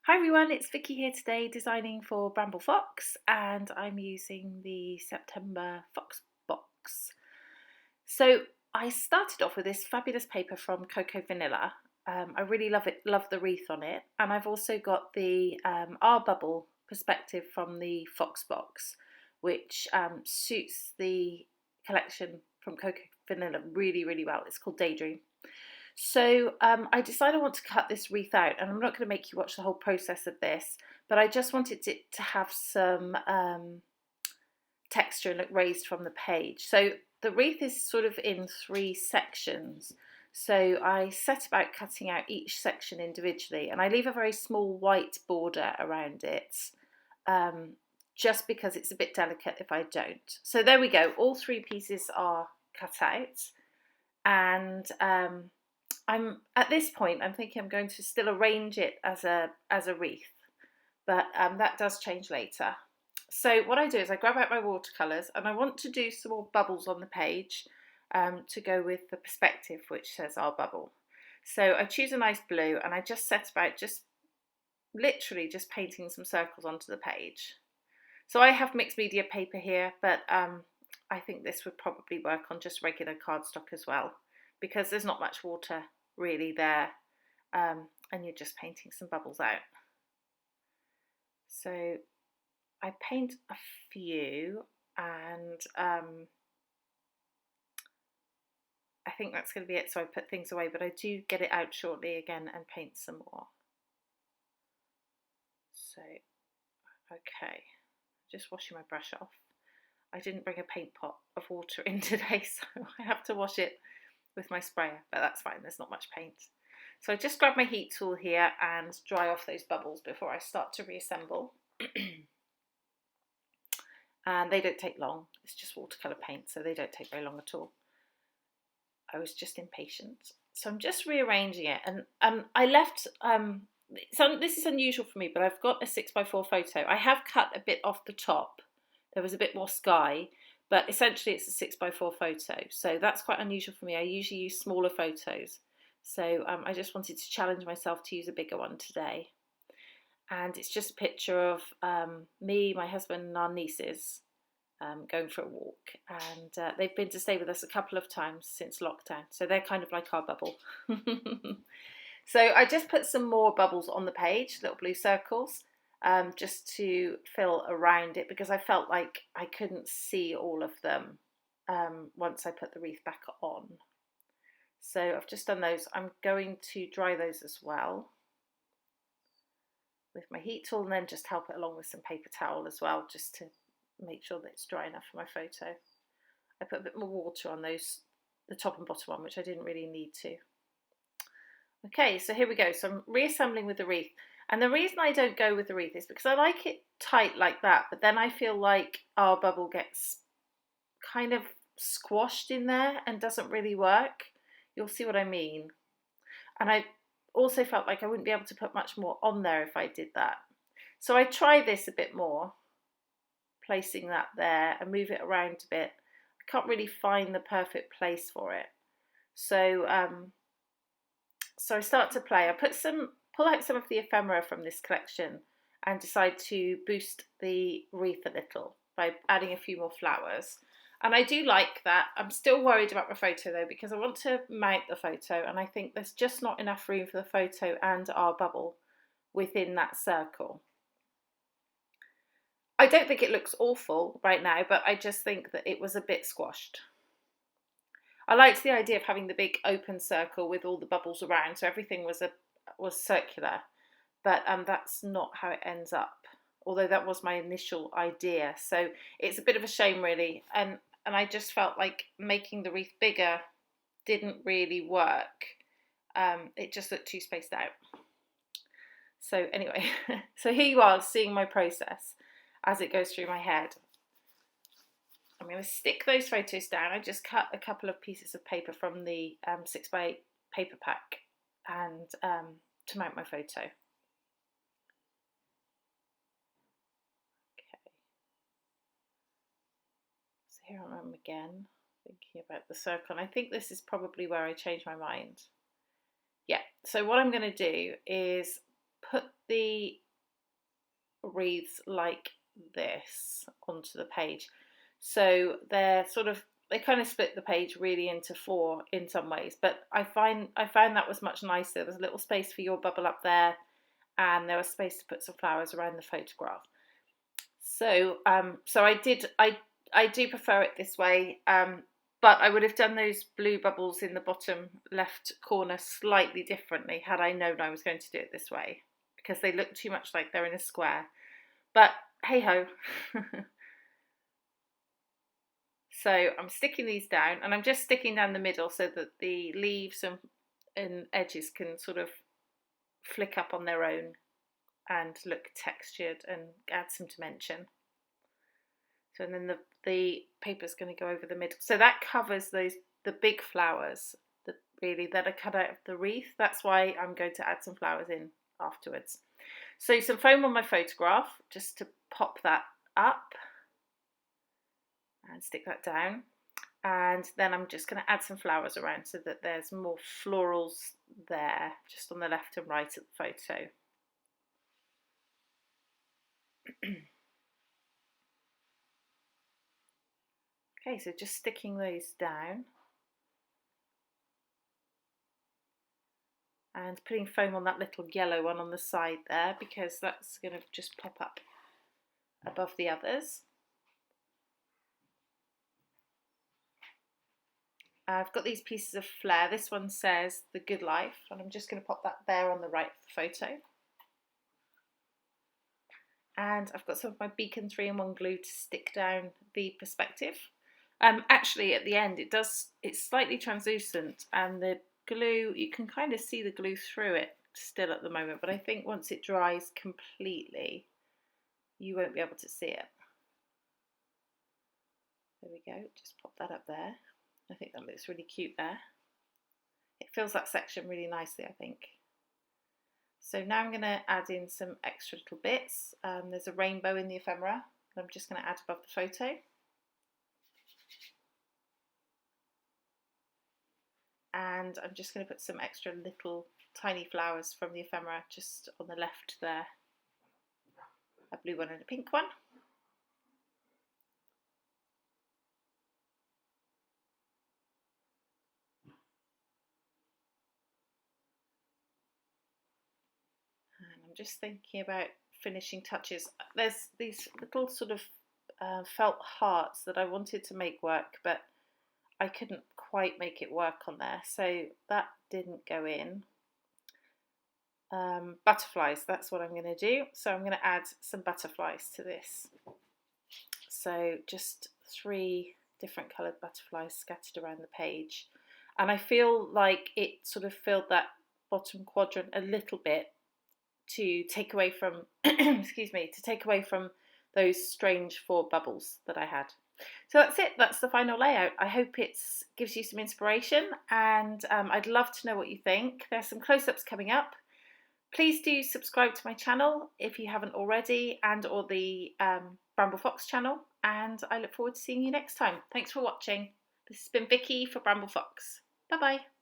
Hi everyone, it's Vicki here today designing for Bramble Fox, and I'm using the September FoxBox. So I started off with this fabulous paper from Cocoa Vanilla. I really love it, love the wreath on it, and I've also got the Our Bubble Perspective from the FoxBox, which suits the collection from Cocoa Vanilla really well. It's called Daydream. So I decided I want to cut this wreath out, and I'm not going to make you watch the whole process of this, but I just wanted it to have some texture and look raised from the page. So the wreath is sort of in 3 sections. So I set about cutting out each section individually, and I leave a very small white border around it, just because it's a bit delicate if I don't. So there we go, all 3 pieces are cut out, and I'm at this point I'm thinking I'm going to still arrange it as a wreath, but that does change later. So what I do is I grab out my watercolours, and I want to do some more bubbles on the page to go with the perspective which says Our Bubble. So I choose a nice blue, and I just set about just literally just painting some circles onto the page. So I have mixed media paper here, but I think this would probably work on just regular cardstock as well, because there's not much water really there, and you're just painting some bubbles out. So I paint a few, and I think that's going to be it. So I put things away, but I do get it out shortly again and paint some more. So okay, just washing my brush off. I didn't bring a paint pot of water in today, so I have to wash it with my sprayer, but that's fine, there's not much paint. So I just grab my heat tool here and dry off those bubbles before I start to reassemble. And they don't take long, it's just watercolour paint, so they don't take very long at all. I was just impatient. So I'm just rearranging it, and I left, so this is unusual for me, but I've got a 6x4 photo. I have cut a bit off the top, there was a bit more sky, but essentially it's a 6x4 photo, so that's quite unusual for me. I usually use smaller photos, so I just wanted to challenge myself to use a bigger one today. And it's just a picture of me, my husband and our nieces going for a walk, and they've been to stay with us a couple of times since lockdown, so they're kind of like our bubble. So I just put some more bubbles on the page, little blue circles, just to fill around it, because I felt like I couldn't see all of them once I put the wreath back on. So I've just done those. I'm going to dry those as well with my heat tool, and then just help it along with some paper towel as well, just to make sure that it's dry enough for my photo. I put a bit more water on those, the top and bottom one, which I didn't really need to. Okay, so here we go. So I'm reassembling with the wreath. And the reason I don't go with the wreath is because I like it tight like that, but then I feel like Our Bubble gets kind of squashed in there and doesn't really work. You'll see what I mean. And I also felt like I wouldn't be able to put much more on there if I did that. So I try this a bit more, placing that there and move it around a bit. I can't really find the perfect place for it. So I start to play. I pull out some of the ephemera from this collection and decide to boost the wreath a little by adding a few more flowers. And I do like that. I'm still worried about my photo though, because I want to mount the photo, and I think there's just not enough room for the photo and Our Bubble within that circle. I don't think it looks awful right now, but I just think that it was a bit squashed. I liked the idea of having the big open circle with all the bubbles around, so everything was circular, but that's not how it ends up, although that was my initial idea. So it's a bit of a shame really, and I just felt like making the wreath bigger didn't really work. It just looked too spaced out. So anyway, so here you are seeing my process as it goes through my head. I'm going to stick those photos down. I just cut a couple of pieces of paper from the 6x8 paper pack and to mount my photo. Okay. So here I am again, thinking about the circle. And I think this is probably where I changed my mind. Yeah, so what I'm going to do is put the wreaths like this onto the page. So they kind of split the page really into four in some ways, but I found that was much nicer. There was a little space for your bubble up there, and there was space to put some flowers around the photograph. So I do prefer it this way, but I would have done those blue bubbles in the bottom left corner slightly differently had I known I was going to do it this way, because they look too much like they're in a square. But hey ho. So I'm sticking these down, and I'm just sticking down the middle so that the leaves and edges can sort of flick up on their own and look textured and add some dimension. So, and then the paper's going to go over the middle. So that covers the big flowers that are cut out of the wreath. That's why I'm going to add some flowers in afterwards. So some foam on my photograph, just to pop that up and stick that down. And then I'm just going to add some flowers around so that there's more florals there, just on the left and right of the photo. Okay, so just sticking those down and putting foam on that little yellow one on the side there, because that's going to just pop up above the others. I've got these pieces of flair. This one says The Good Life, and I'm just going to pop that there on the right of the photo. And I've got some of my Beacon 3-in-1 glue to stick down the perspective. Actually, at the end, it's slightly translucent, and the glue, you can kind of see the glue through it still at the moment, but I think once it dries completely, you won't be able to see it. There we go, just pop that up there. I think that looks really cute there. It fills that section really nicely, I think. So now I'm going to add in some extra little bits. There's a rainbow in the ephemera that I'm just going to add above the photo. And I'm just going to put some extra little tiny flowers from the ephemera just on the left there. A blue one and a pink one. And I'm just thinking about finishing touches. There's these little sort of felt hearts that I wanted to make work, but I couldn't quite make it work on there, so that didn't go in. Butterflies, that's what I'm going to do. So I'm going to add some butterflies to this. So just 3 different coloured butterflies scattered around the page. And I feel like it sort of filled that bottom quadrant a little bit to take away from, excuse me, to take away from those strange 4 bubbles that I had. So that's it, that's the final layout. I hope it gives you some inspiration, and I'd love to know what you think. There's some close-ups coming up. Please do subscribe to my channel if you haven't already, and or the Bramble Fox channel, and I look forward to seeing you next time. Thanks for watching. This has been Vicky for Bramble Fox. Bye bye.